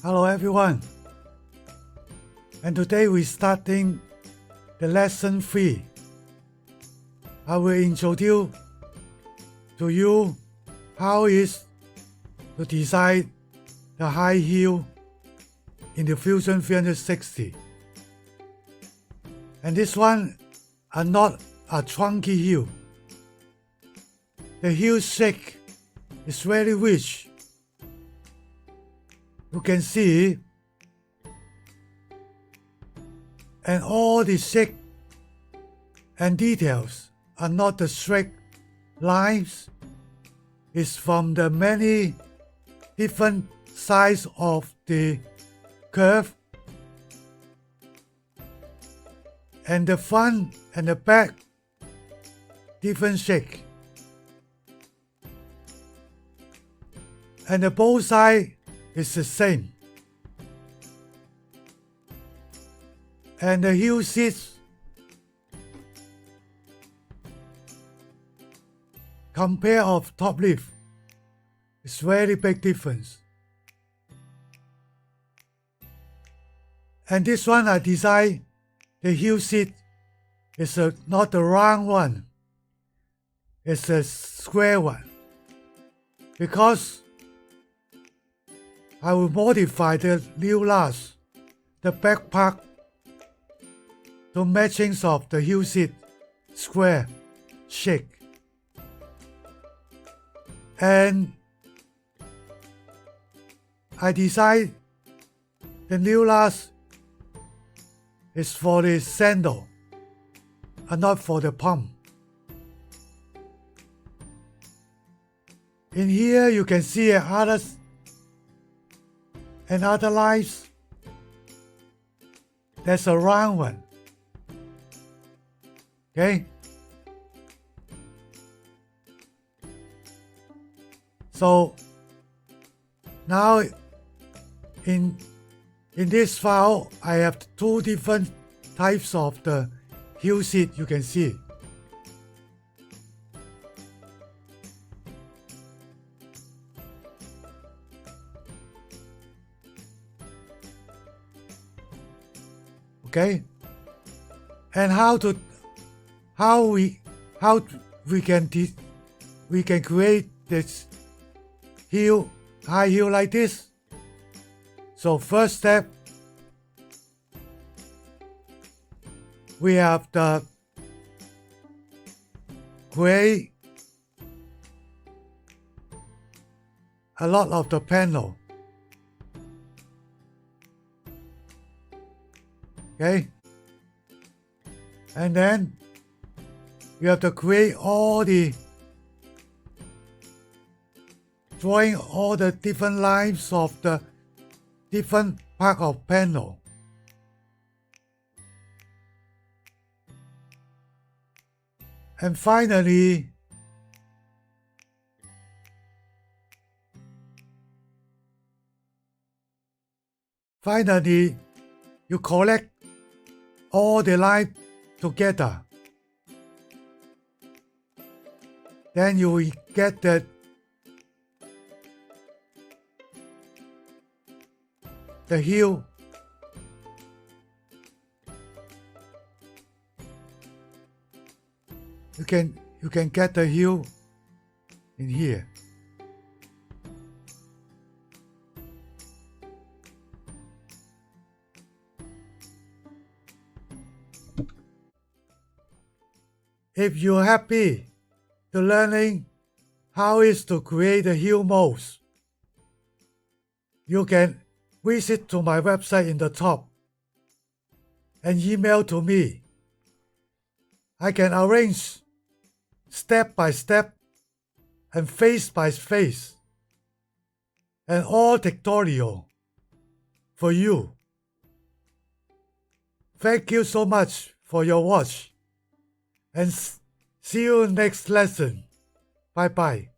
Hello everyone, and today we're starting the lesson 3. I will introduce to you how is to design the high heel in the Fusion 360. And this one are not a chunky heel. The heel shape is very rich. You can see, and all the shape and details are not the straight lines. It's from the many different sides of the curve, and the front and the back different shape, and the both sides is the same, and the heel seats compare of top lift is very big difference. And this one I designed the heel seat is not the round one, it's a square one, because I will modify the new last, the back part, to matchings of the heel seat square shape. And I decided the new last is for the sandal and not for the pump. In here you can see another lines. There's a round one. Okay? So now in this file I have two different types of the heel seat you can see. Okay, and how we can create this high heel like this. So first step, we have the create a lot of the panel. Okay, and then you have to create all the drawing all the different lines of the different part of panel. And finally, you collect all the lines together. Then you will get the heel. You can get the heel in here. If you're happy to learning how is to create the heel molds, you can visit to my website in the top and email to me. I can arrange step by step and face by face and all tutorial for you. Thank you so much for your watch, and see you next lesson. Bye bye.